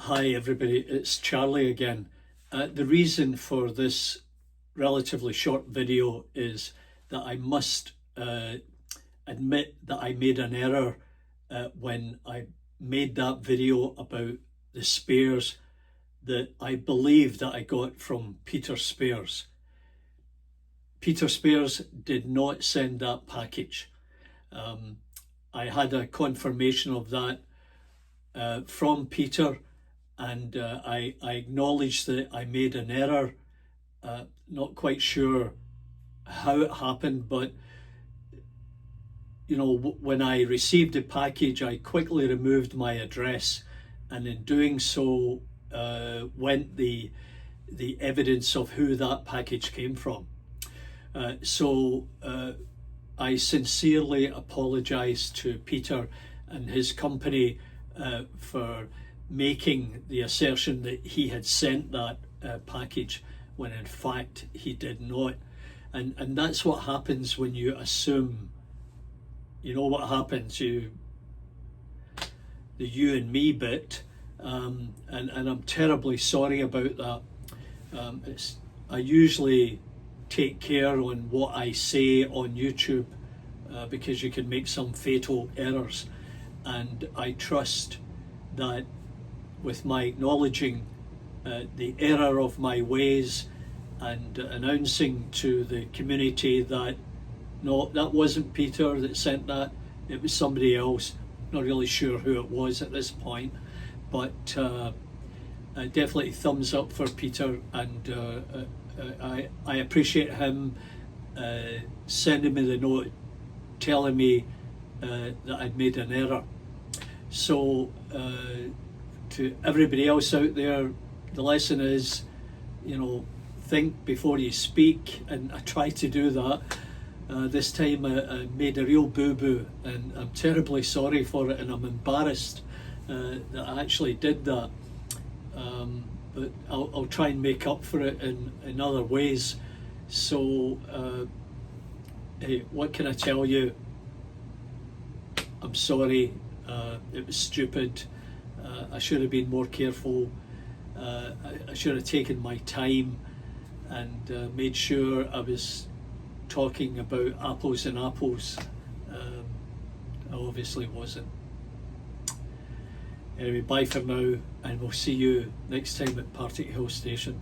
Hi everybody, it's Charlie again. The reason for this relatively short video is that I must admit that I made an error when I made that video about the spares that I believe that I got from Peter Spares. Peter Spares did not send that package. I had a confirmation of that from Peter, and I acknowledge that I made an error. Not quite sure how it happened, but when I received the package, I quickly removed my address, and in doing so went the evidence of who that package came from. So I sincerely apologise to Peter and his company for making the assertion that he had sent that package when in fact he did not. And that's what happens when you assume. You know what happens, the you and me bit, and I'm terribly sorry about that. I usually take care on what I say on YouTube because you can make some fatal errors, and I trust that with my acknowledging the error of my ways and announcing to the community that no, that wasn't Peter that sent that, it was somebody else. Not really sure who it was at this point, but definitely thumbs up for Peter, and I appreciate him sending me the note telling me that I'd made an error. So to everybody else out there, the lesson is, think before you speak, and I try to do that. This time I made a real boo-boo, and I'm terribly sorry for it, and I'm embarrassed that I actually did that. But I'll try and make up for it in other ways. So hey, what can I tell you? I'm sorry. It was stupid. I should have been more careful. I should have taken my time and made sure I was talking about apples and apples. I obviously wasn't. Anyway, bye for now, and we'll see you next time at Partick Hill Station.